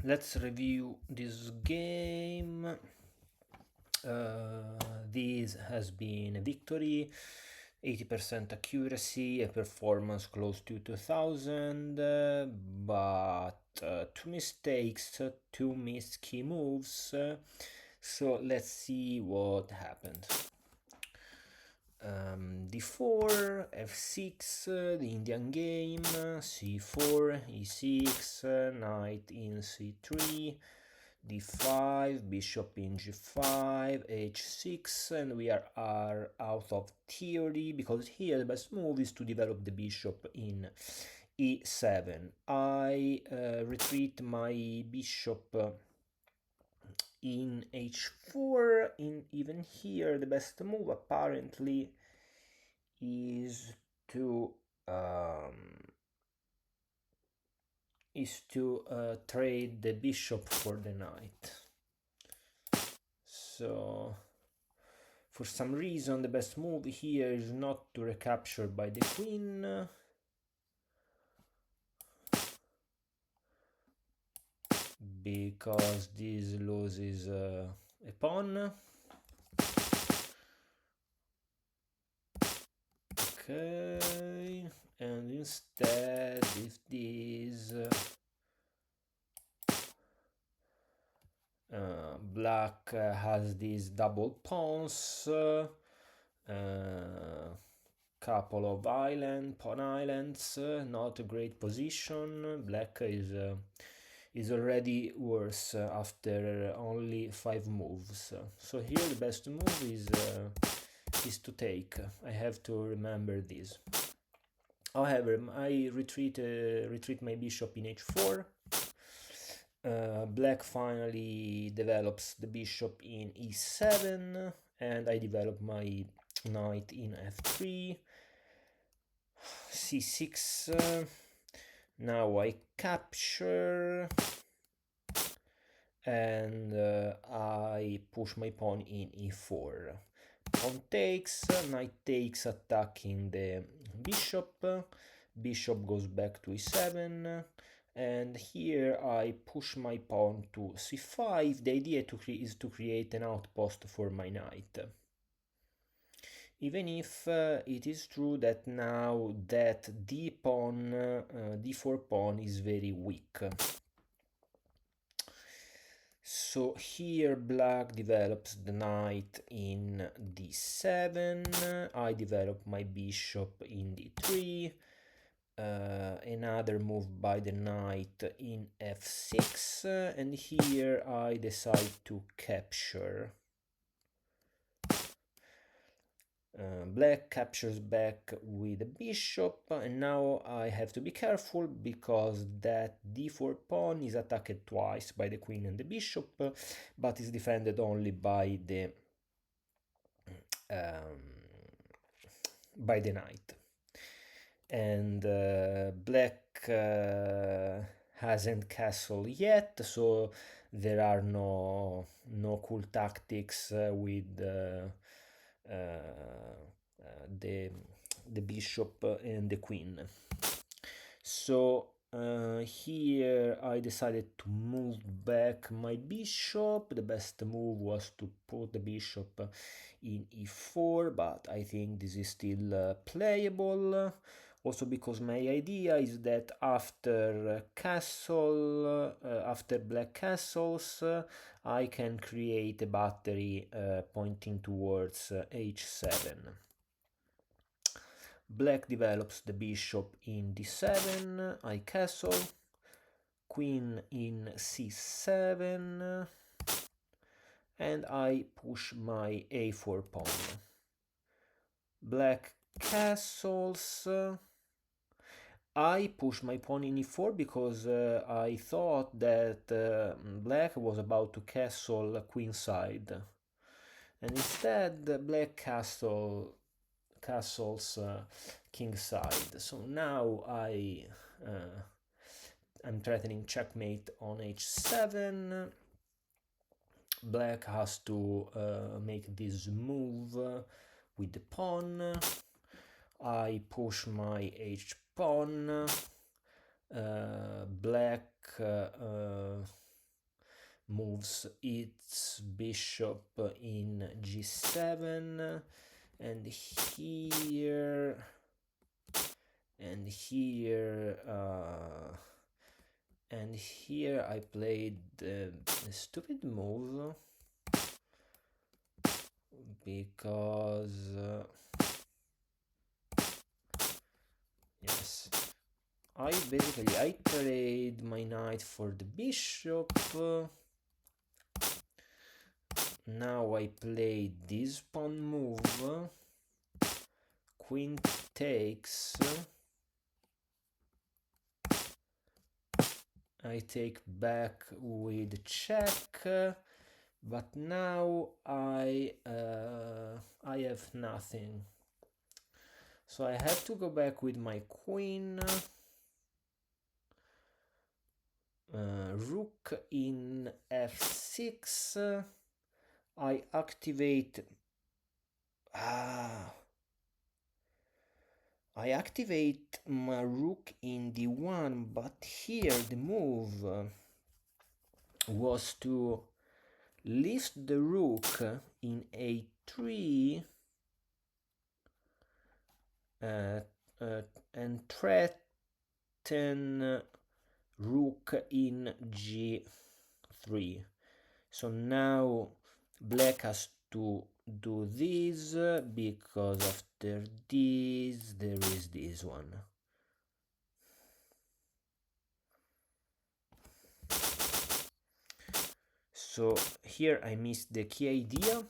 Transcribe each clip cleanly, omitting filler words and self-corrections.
let's review this game. This has been a victory, 80% accuracy, a performance close to 2000, but two mistakes, two missed key moves. So let's see what happened. D4, F6, the Indian game, C4, E6, knight in C3, D5, bishop in G5, H6, and we are out of theory because here the best move is to develop the bishop in E7. I retreat my bishop in H4. Even here the best move apparently is to trade the bishop for the knight. So for some reason the best move here is not to recapture by the queen, because this loses a pawn. Okay, and instead if this black has these double pawns, couple of pawn islands, not a great position. Black is already worse after only 5 moves. So here the best move is to take. I have to remember this. However, I retreat my bishop in h4. Black finally develops the bishop in e7, and I develop my knight in f3, c6. Now I capture, and I push my pawn in e4. Pawn takes, knight takes, attacking the bishop. Bishop goes back to e7, and here I push my pawn to c5. The idea is to create an outpost for my knight. Even if it is true that now that d4 pawn is very weak. So here black develops the knight in d7, I develop my bishop in d3, another move by the knight in f6, and here I decide to capture. Black captures back with the bishop, and now I have to be careful because that d4 pawn is attacked twice by the queen and the bishop, but is defended only by the knight. And black hasn't castled yet, so there are no cool tactics with the bishop and the queen. So here I decided to move back my bishop. The best move was to put the bishop in e4, but I think this is still playable. Also because my idea is that after black castles, I can create a battery pointing towards h7. Black develops the bishop in d7, I castle, queen in c7, and I push my a4 pawn. Black castles, I push my pawn in e4 because I thought that black was about to castle queenside, and instead black castles kingside. So now I'm threatening checkmate on h7. Black has to make this move with the pawn. I push my h pawn. Black moves its bishop in g7, and here and here and here I played a stupid move because yes, I trade my knight for the bishop. Now I play this pawn move, queen takes, I take back with check, but now I have nothing, so I have to go back with my queen. Rook in f6. I activate my rook in d1, but here the move was to lift the rook in a3 and threaten rook in g3. So now black has to do this, because after this there is this one. So here I missed the key idea.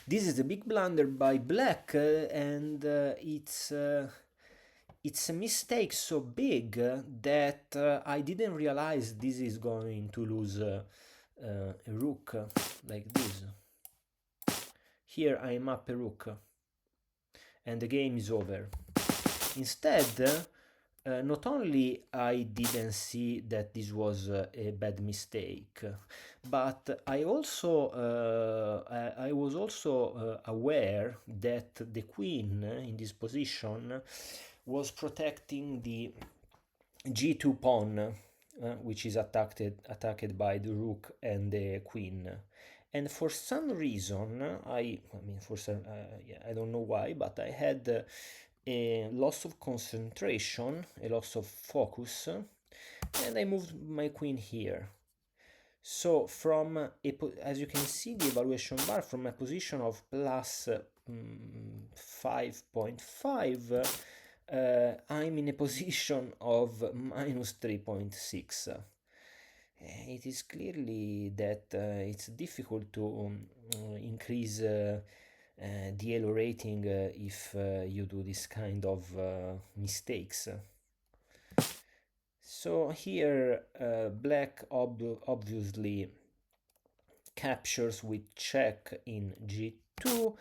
This is a big blunder by black, and it's a mistake so big that I didn't realize this is going to lose a rook like this. Here I am up a rook and the game is over. Instead, not only I didn't see that this was a bad mistake, but I also I was also aware that the queen in this position was protecting the g2 pawn, which is attacked by the rook and the queen. And for some reason, I don't know why, but I had a loss of concentration, a loss of focus, and I moved my queen here. So from as you can see, the evaluation bar, from a position of plus 5.5, I'm in a position of minus 3.6. It is clearly that it's difficult to increase the Elo rating if you do this kind of mistakes. So here black obviously captures with check in g2.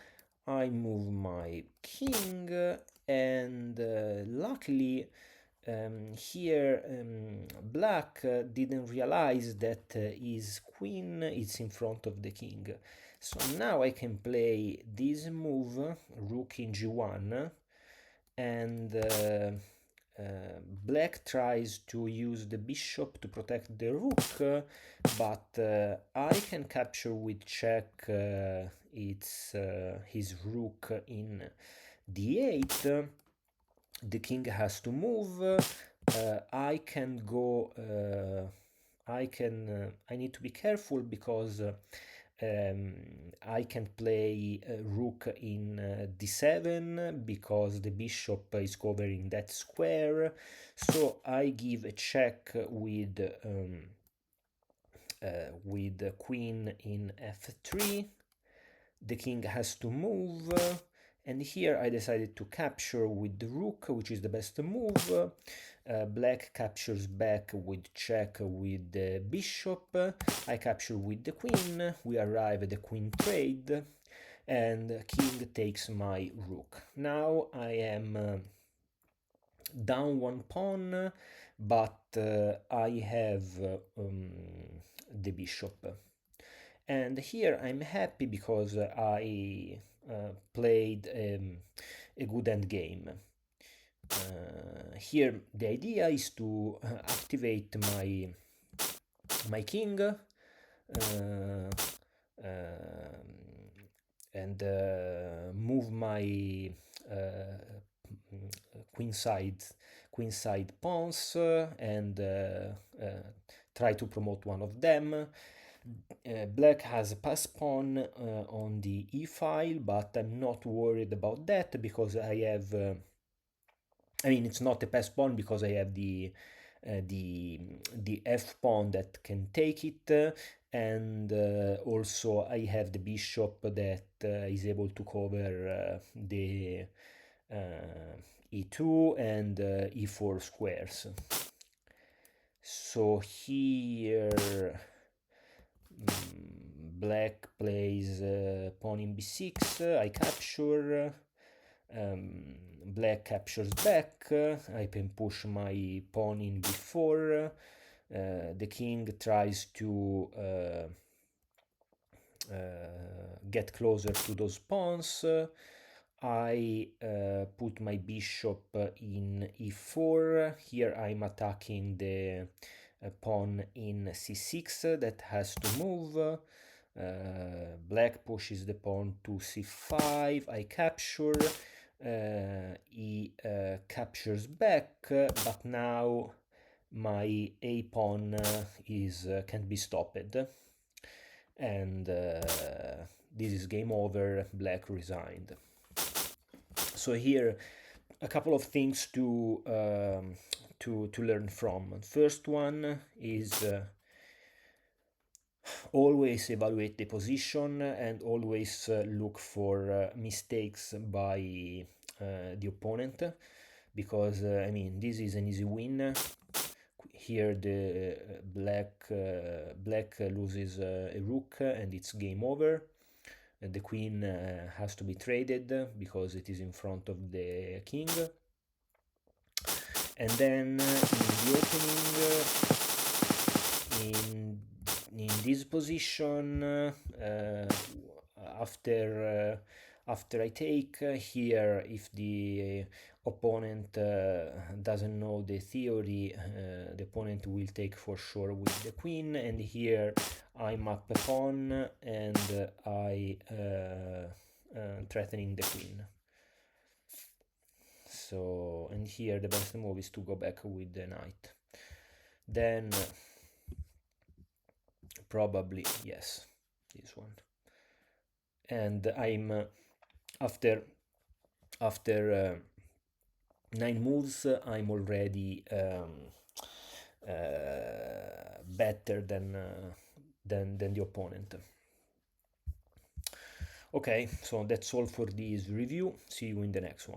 I move my king, and luckily here black didn't realize that his queen is in front of the king. So now I can play this move, rook in g1, and black tries to use the bishop to protect the rook, but I can capture with check his rook in d8. The king has to move. I can go. I need to be careful because I can play rook in d7 because the bishop is covering that square. So I give a check with the queen in f3. The king has to move. And here I decided to capture with the rook, which is the best move. Black captures back with check with the bishop. I capture with the queen. We arrive at the queen trade, and king takes my rook. Now I am down one pawn, but I have the bishop. And here I'm happy because I played a good endgame. Here the idea is to activate my my king, and move my queenside pawns, and try to promote one of them. Black has a pass pawn on the e file, but I'm not worried about that because I have. I mean, it's not a pass pawn because I have the f pawn that can take it, and also I have the bishop that is able to cover the e2 and e4 squares. So here black plays pawn in b6, I capture, black captures back, I can push my pawn in b4, the king tries to get closer to those pawns. I put my bishop in e4. Here I'm attacking the pawn in c6 that has to move. Black pushes the pawn to c5. I capture. He captures back, but now my a pawn can't be stopped, and this is game over. Black resigned. So here a couple of things to learn from. First one is always evaluate the position and always look for mistakes by the opponent, because I mean, this is an easy win. Here the black loses a rook and it's game over. The queen has to be traded because it is in front of the king. And then in the opening, in this position, after I take here, if the opponent doesn't know the theory, the opponent will take for sure with the queen, and here I'm up a pawn and I threatening the queen. So, and here the best move is to go back with the knight. Then probably, yes, this one. And I'm after 9 moves, I'm already better than the opponent. Okay, so that's all for this review. See you in the next one.